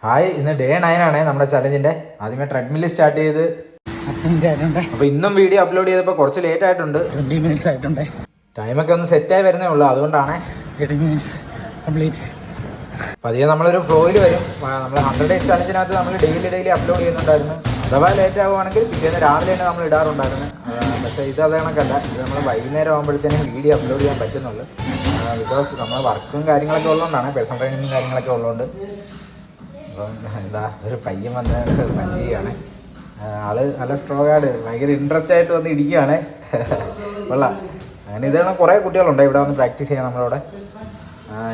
Hi, ഇന്ന് day 9 ആണ് നമ്മുടെ ചലഞ്ചിന്റെ. ആദ്യമേ ട്രെഡ്മില്ല് സ്റ്റാർട്ട് ചെയ്ത് അപ്പൊ ഇന്നും വീഡിയോ അപ്ലോഡ് ചെയ്തപ്പോൾ കുറച്ച് ലേറ്റ് ആയിട്ടുണ്ട്. 20 minutes ആയിട്ടുണ്ട്. ടൈമൊക്കെ ഒന്ന് സെറ്റായി വരുന്നേ ഉള്ളൂ, അതുകൊണ്ടാണ് 30 minutes കംപ്ലീറ്റ്. പതിയെ നമ്മളൊരു ഫ്ലോയിൽ വരും. നമ്മൾ 100 days ചലഞ്ചിനകത്ത് നമ്മൾ ഡെയിലി അപ്ലോഡ് ചെയ്യുന്നുണ്ടായിരുന്നു. അഥവാ ലേറ്റ് ആവുകയാണെങ്കിൽ പിറ്റേന്ന് രാവിലെ തന്നെ നമ്മൾ ഇടാറുണ്ടായിരുന്നു. പക്ഷേ ഇത് അത് കണക്കല്ല, ഇത് നമ്മൾ വൈകുന്നേരം ആകുമ്പോഴത്തേനും വീഡിയോ അപ്ലോഡ് ചെയ്യാൻ പറ്റുന്നുള്ളൂ. ബിക്കോസ് നമ്മൾ വർക്കും കാര്യങ്ങളൊക്കെ ഉള്ളതുകൊണ്ടാണ്, പേഴ്സണൽ ട്രെയിനിങ്ങും കാര്യങ്ങളൊക്കെ ഉള്ളതുകൊണ്ട്. അപ്പം എന്താ ഒരു പയ്യൻ വന്ന് പഞ്ച് ചെയ്യുകയാണ്. ആള് നല്ല സ്ട്രോങ് ആണ്, ഭയങ്കര ഇൻട്രസ്റ്റ് ആയിട്ട് വന്ന് ഇടിക്കുകയാണ്. കൊള്ളാം. അങ്ങനെ ഇതാണ് കുറേ കുട്ടികളുണ്ട് ഇവിടെ വന്ന് പ്രാക്ടീസ് ചെയ്യാൻ നമ്മളവിടെ.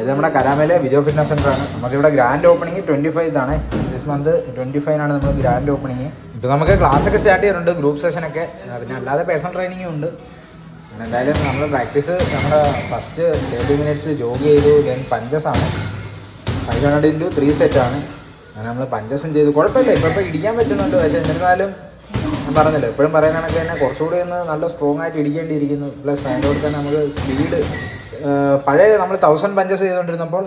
ഇത് നമ്മുടെ കരാമയിലെ വിജോ ഫിറ്റ്നസ് സെൻ്ററാണ്. നമുക്കിവിടെ ഗ്രാൻഡ് ഓപ്പണിങ് 25th ആണ്. ദിസ് മന്ത് 25 നമ്മൾ ഗ്രാൻഡ് ഓപ്പണിങ്. ഇപ്പോൾ നമുക്ക് ക്ലാസ്സൊക്കെ സ്റ്റാർട്ട് ചെയ്യുന്നുണ്ട്, ഗ്രൂപ്പ് സെഷനൊക്കെ. പിന്നെ അല്ലാതെ പേഴ്സണൽ ട്രെയിനിങ്ങും ഉണ്ട്. പിന്നെ എന്തായാലും നമ്മൾ പ്രാക്ടീസ് നമ്മുടെ ഫസ്റ്റ് 30 minutes ജോഗ് ചെയ്തു. ദെൻ പഞ്ചസാണ് 500 into 3 സെറ്റാണ്. അങ്ങനെ നമ്മൾ പഞ്ചസും ചെയ്തു. കുഴപ്പമില്ല, ഇപ്പോൾ ഇടിക്കാൻ പറ്റുന്നുണ്ട്. പക്ഷേ എന്നിരുന്നാലും ഞാൻ പറഞ്ഞല്ലോ, എപ്പോഴും പറയുന്ന കണക്ക് തന്നെ കുറച്ചുകൂടി ഒന്ന് നല്ല സ്ട്രോങ് ആയിട്ട് ഇടിക്കേണ്ടിയിരിക്കുന്നു. പ്ലസ് അതിൻ്റെ കൂടെ തന്നെ നമുക്ക് സ്പീഡ്, പഴയ നമ്മൾ 1000 പഞ്ചസ് ചെയ്തുകൊണ്ടിരുന്നപ്പോൾ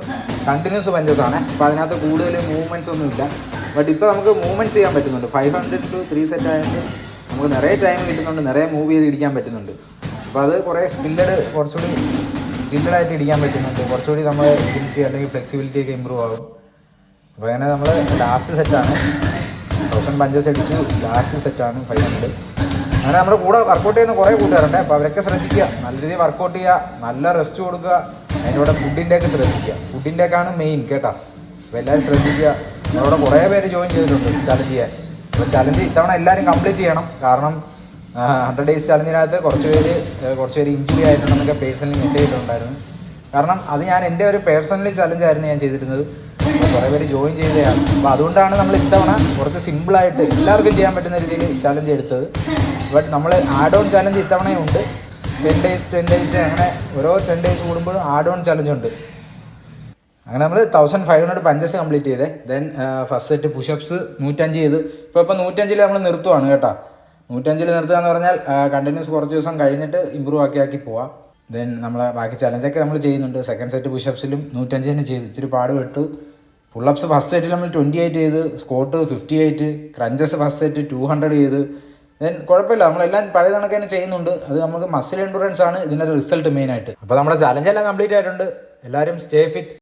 കണ്ടിന്യൂസ് പഞ്ചസാണ്. അപ്പോൾ അതിനകത്ത് കൂടുതൽ മൂവ്മെൻറ്റ്സ് ഒന്നുമില്ല. ബട്ട് ഇപ്പോൾ നമുക്ക് മൂവ്മെൻറ്റ്സ് ചെയ്യാൻ പറ്റുന്നുണ്ട്. 500 into 3 സെറ്റ് ആയതുകൊണ്ട് നമുക്ക് നിറയെ ടൈം കിട്ടുന്നുണ്ട്, നിറയെ മൂവ് ചെയ്ത് ഇടിക്കാൻ പറ്റുന്നുണ്ട്. അപ്പോൾ അത് കുറേ കുറച്ചുകൂടി സ്കില്ലഡായിട്ട് ഇടിക്കാൻ പറ്റുന്നുണ്ട്. കുറച്ചുകൂടി നമ്മൾ എബിലിറ്റി അല്ലെങ്കിൽ ഫ്ലെക്സിബിലിറ്റി ഒക്കെ ഇമ്പ്രൂവ് ആകും. അപ്പോൾ അങ്ങനെ നമ്മൾ ലാസ്റ്റ് സെറ്റാണ് 1000 പഞ്ചസ് അടിച്ചു. ലാസ്റ്റ് സെറ്റാണ് 500. അങ്ങനെ നമ്മുടെ കൂടെ വർക്കൗട്ട് ചെയ്യുന്ന കുറേ കൂട്ടുകാരുണ്ട്. അപ്പോൾ അവരൊക്കെ ശ്രദ്ധിക്കുക, നല്ല രീതിയിൽ വർക്കൗട്ട് ചെയ്യുക, നല്ല റെസ്റ്റ് കൊടുക്കുക. അതിൻ്റെ കൂടെ ഫുഡിൻ്റെയൊക്കെ ശ്രദ്ധിക്കുക. ഫുഡിൻ്റെയൊക്കെയാണ് മെയിൻ കേട്ടോ. അപ്പോൾ എല്ലാവരും ശ്രദ്ധിക്കുക. നമ്മളവിടെ കുറേ പേര് ജോയിൻ ചെയ്തിട്ടുണ്ട് ചലഞ്ച് ചെയ്യാൻ. അപ്പോൾ ചലഞ്ച് ഇത്തവണ എല്ലാവരും കംപ്ലീറ്റ് ചെയ്യണം. കാരണം 100 days ചലഞ്ചിനകത്ത് കുറച്ച് പേര് ഇഞ്ചുറി ആയിട്ടുണ്ടെന്നൊക്കെ പേഴ്സണലി മെസ്സേജ് ചെയ്തിട്ടുണ്ടായിരുന്നു. കാരണം അത് ഞാൻ എൻ്റെ ഒരു പേഴ്സണലി ചലഞ്ചായിരുന്നു ഞാൻ ചെയ്തിരുന്നത്. കുറേ പേര് ജോയിൻ ചെയ്തതാണ്. അപ്പോൾ അതുകൊണ്ടാണ് നമ്മൾ ഇത്തവണ കുറച്ച് സിമ്പിളായിട്ട് എല്ലാവർക്കും ചെയ്യാൻ പറ്റുന്ന രീതിയിൽ ചലഞ്ച് എടുത്തത്. ബട്ട് നമ്മൾ ആഡ് ഓൺ ചലഞ്ച് ഇത്തവണയുണ്ട്. 10 days അങ്ങനെ ഓരോ 10 days കൂടുമ്പോഴും ആഡ് ഓൺ ചലഞ്ചുണ്ട്. അങ്ങനെ നമ്മൾ 1500 പഞ്ചസ് കംപ്ലീറ്റ് ചെയ്തേ. ദെൻ ഫസ്റ്റ് സെറ്റ് പുഷപ്സ് 105 ചെയ്ത്. ഇപ്പോൾ 105 നമ്മൾ നിർത്തുവാണ് കേട്ടോ. 105 നിർത്തുക എന്ന് പറഞ്ഞാൽ കണ്ടിന്യൂസ് കുറച്ച് ദിവസം കഴിഞ്ഞിട്ട് ഇമ്പ്രൂവ് ആക്കി പോവാം. ദെൻ നമ്മൾ ബാക്കി ചലഞ്ചൊക്കെ നമ്മൾ ചെയ്യുന്നുണ്ട്. സെക്കൻഡ് സെറ്റ് പുഷപ്സിലും 105 തന്നെ ചെയ്തു. ഇച്ചിരി പാട് വിട്ടു. പുള്ളപ്സ് ഫസ്റ്റ് സെറ്റിൽ നമ്മൾ 28 ചെയ്ത്, സ്കോട്ട് 58, ക്രഞ്ചസ് ഫസ്റ്റ് സെറ്റ് 200 ചെയ്ത്. ദെൻ കുഴപ്പമില്ല, നമ്മളെല്ലാം പഴയ കണക്ക് തന്നെ ചെയ്യുന്നുണ്ട്. അത് നമുക്ക് മസിൽ എൻഡുറൻസ് ആണ് ഇതിൻ്റെ റിസൾട്ട് മെയിനായിട്ട്. അപ്പോൾ നമ്മുടെ ചലഞ്ചെല്ലാം കംപ്ലീറ്റ് ആയിട്ടുണ്ട്. എല്ലാവരും സ്റ്റേ ഫിറ്റ്.